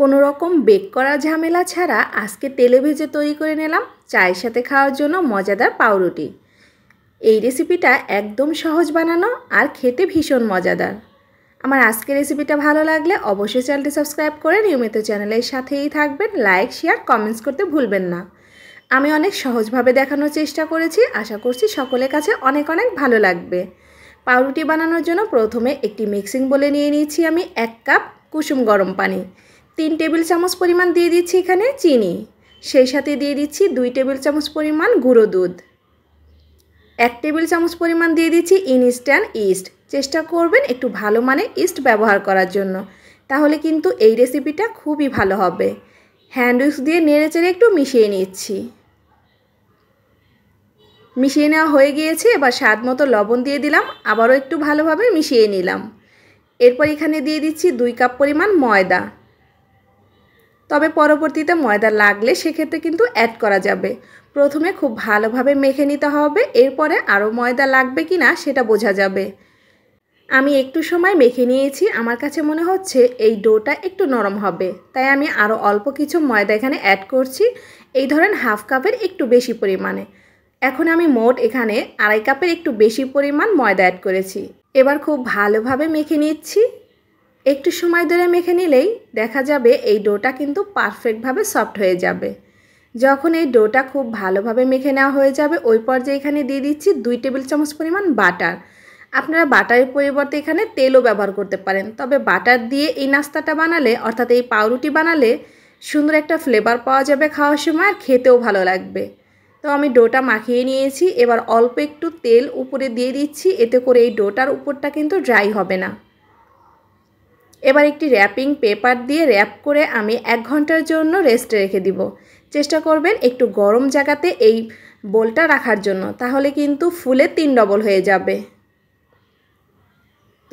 কোনো রকম বেক করার ঝামেলা ছাড়া আজকে তেলে ভেজে তৈরি করে নিলাম চায়ের সাথে খাওয়ার জন্য মজাদার পাউরুটি। এই রেসিপিটা একদম সহজ বানানো আর খেতে ভীষণ মজাদার। আমার আজকের রেসিপিটা ভালো লাগলে অবশ্যই চ্যানেলটি সাবস্ক্রাইব করে নিয়মিত চ্যানেলের সাথেই থাকবেন। লাইক, শেয়ার, কমেন্টস করতে ভুলবেন না। আমি অনেক সহজভাবে দেখানোর চেষ্টা করেছি, আশা করছি সকলের কাছে অনেক ভালো লাগবে। পাউরুটি বানানোর জন্য প্রথমে একটি মিক্সিং বোলে নিয়ে নিয়েছি আমি 1 কাপ কুসুম গরম পানি। 3 টেবিল চামচ পরিমাণ দিয়ে দিচ্ছি এখানে চিনি, সেই সাথে দিয়ে দিচ্ছি 2 টেবিল চামচ পরিমাণ গুঁড়ো দুধ, 1 টেবিল চামচ পরিমাণ দিয়ে দিচ্ছি ইনস্ট্যান্ট ইস্ট। চেষ্টা করবেন একটু ভালো মানের ইস্ট ব্যবহার করার জন্য, তাহলে কিন্তু এই রেসিপিটা খুবই ভালো হবে। হ্যান্ড উইক্স দিয়ে নেড়েচেড়ে একটু মিশিয়ে নিচ্ছি। মিশিয়ে নেওয়া হয়ে গিয়েছে, এবার স্বাদ মতো লবণ দিয়ে দিলাম, আবারও একটু ভালোভাবে মিশিয়ে নিলাম। এরপর এখানে দিয়ে দিচ্ছি 2 কাপ পরিমাণ ময়দা, তবে পরবর্তীতে ময়দা লাগলে সেক্ষেত্রে কিন্তু অ্যাড করা যাবে। প্রথমে খুব ভালোভাবে মেখে নিতে হবে, এরপরে আরও ময়দা লাগবে কি না সেটা বোঝা যাবে। আমি একটু সময় মেখে নিয়েছি, আমার কাছে মনে হচ্ছে এই ডোটা একটু নরম হবে, তাই আমি আরও অল্প কিছু ময়দা এখানে অ্যাড করছি। এই ধরেন হাফ কাপের একটু বেশি পরিমাণে। এখন আমি মোট এখানে 2.5 কাপের একটু বেশি পরিমাণ ময়দা অ্যাড করেছি। এবার খুব ভালোভাবে মেখে নিচ্ছি। একটু সময় ধরে মেখে নিলেই দেখা যাবে এই ডোটা কিন্তু পারফেক্টভাবে সফট হয়ে যাবে। যখন এই ডোটা খুব ভালোভাবে মেখে নেওয়া হয়ে যাবে, ওই পর্যায়ে এখানে দিয়ে দিচ্ছি 2 টেবিল চামচ পরিমাণ বাটার। আপনারা বাটারের পরিবর্তে এখানে তেলও ব্যবহার করতে পারেন, তবে বাটার দিয়ে এই নাস্তাটা বানালে অর্থাৎ এই পাউরুটি বানালে সুন্দর একটা ফ্লেভার পাওয়া যাবে খাওয়ার সময়, আর খেতেও ভালো লাগবে। তো আমি ডোটা মাখিয়ে নিয়েছি, এবার অল্প একটু তেল উপরে দিয়ে দিচ্ছি, এতে করে এই ডোটার উপরটা কিন্তু ড্রাই হবে না। এবার একটি র্যাপিং পেপার দিয়ে র্যাপ করে আমি 1 ঘন্টার জন্য রেস্টে রেখে দিব। চেষ্টা করবেন একটু গরম জায়গাতে এই বোলটা রাখার জন্য, তাহলে কিন্তু ফুলে 3 ডবল হয়ে যাবে।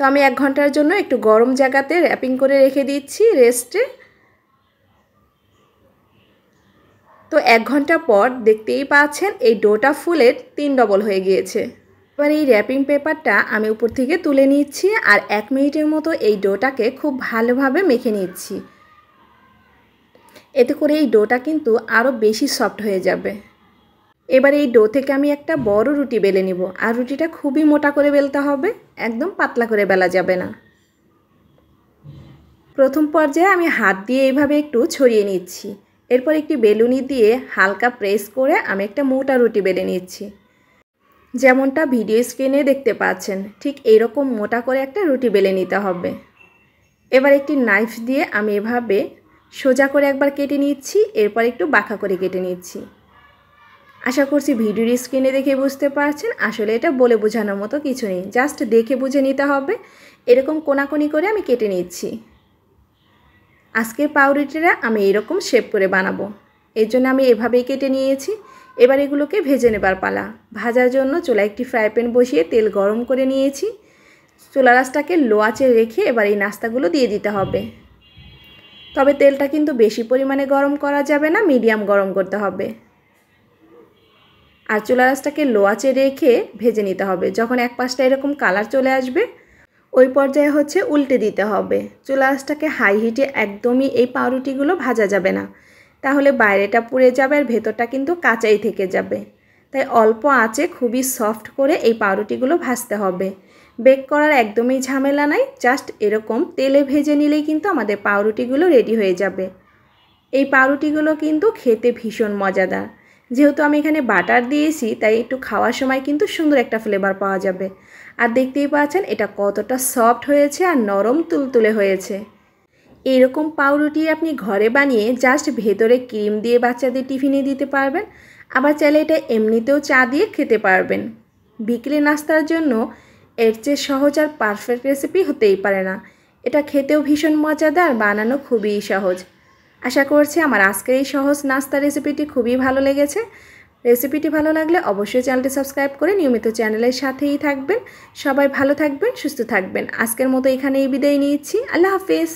তো আমি 1 ঘন্টার জন্য একটু গরম জায়গাতে র্যাপিং করে রেখে দিচ্ছি রেস্টে। তো 1 ঘন্টা পর দেখতেই পাচ্ছেন এই ডোটা ফুলে 3 ডবল হয়ে গিয়েছে। এবার এই র্যাপিং পেপারটা আমি উপর থেকে তুলে নিচ্ছি আর 1 মিনিটের মতো এই ডোটাকে খুব ভালোভাবে মেখে নিচ্ছি। এতে করে এই ডোটা কিন্তু আরও বেশি সফট হয়ে যাবে। এবার এই ডো থেকে আমি একটা বড় রুটি বেলে নিব, আর রুটিটা খুবই মোটা করে বেলতে হবে, একদম পাতলা করে বেলা যাবে না। প্রথম পর্যায়ে আমি হাত দিয়ে এইভাবে একটু ছড়িয়ে নিচ্ছি, এরপর একটি বেলুনি দিয়ে হালকা প্রেস করে আমি একটা মোটা রুটি বেলে নিচ্ছি। যেমনটা ভিডিও স্ক্রিনে দেখতে পাচ্ছেন, ঠিক এইরকম মোটা করে একটা রুটি বেলে নিতে হবে। এবার একটি নাইফ দিয়ে আমি এভাবে সোজা করে একবার কেটে নিচ্ছি, এরপর একটু বাঁকা করে কেটে নিচ্ছি। আশা করছি ভিডিওর স্ক্রিনে দেখে বুঝতে পারছেন, আসলে এটা বলে বোঝানোর মতো কিছু নেই, জাস্ট দেখে বুঝে নিতে হবে। এরকম কোনাকুনি করে আমি কেটে নিচ্ছি। আজকের পাউরুটিটা আমি এরকম শেপ করে বানাবো, এর জন্য আমি এভাবেই কেটে নিয়েছি। এবার এগুলোকে ভেজে নেবার পালা। ভাজার জন্য চুলায় একটি ফ্রাই প্যান বসিয়ে তেল গরম করে নিয়েছি। চুলা আঁচটাকে লো আঁচে রেখে এবার এই নাস্তাগুলো দিয়ে দিতে হবে। তবে তেলটা কিন্তু বেশি পরিমাণে গরম করা যাবে না, মিডিয়াম গরম করতে হবে। আর চুলা আঁচটাকে লো আঁচে রেখে ভেজে নিতে হবে। যখন এক পাশটা এরকম কালার চলে আসবে, ওই পর্যায়ে উল্টে দিতে হবে। চুলা আঁচটাকে হাই হিটে একদমই এই পাউরুটিগুলো ভাজা যাবে না, তাহলে বাইরেটা পুড়ে যাবে আর ভেতরটা কিন্তু কাঁচাই থেকে যাবে। তাই অল্প আঁচে খুবই সফট করে এই পাউরুটিগুলো ভাজতে হবে। বেক করার একদমই ঝামেলা নাই, জাস্ট এরকম তেলে ভেজে নিলেই কিন্তু আমাদের পাউরুটিগুলো রেডি হয়ে যাবে। এই পাউরুটিগুলো কিন্তু খেতে ভীষণ মজাদার। যেহেতু আমি এখানে বাটার দিয়েছি, তাই একটু খাওয়ার সময় কিন্তু সুন্দর একটা ফ্লেভার পাওয়া যাবে। আর দেখতেই পাচ্ছেন এটা কতটা সফট হয়েছে আর নরম তুলতুলে হয়েছে। এরকম পাউরুটি আপনি ঘরে বানিয়ে জাস্ট ভেতরে ক্রিম দিয়ে বাচ্চাদের টিফিনে দিতে পারবেন, আবার চাইলে এটা এমনিতেও চা দিয়ে খেতে পারবেন। বিকেলে নাস্তার জন্য এর চেয়ে সহজ আর পারফেক্ট রেসিপি হতেই পারে না। এটা খেতেও ভীষণ মজাদার, বানানো খুবই সহজ। আশা করছি আমার আজকের এই সহজ নাস্তা রেসিপিটি খুবই ভালো লেগেছে। রেসিপিটি ভালো লাগলে অবশ্যই চ্যানেলটি সাবস্ক্রাইব করে নিয়মিত চ্যানেলের সাথেই থাকবেন। সবাই ভালো থাকবেন, সুস্থ থাকবেন। আজকের মতো এখানেই বিদায় নিচ্ছি। আল্লাহ হাফেজ।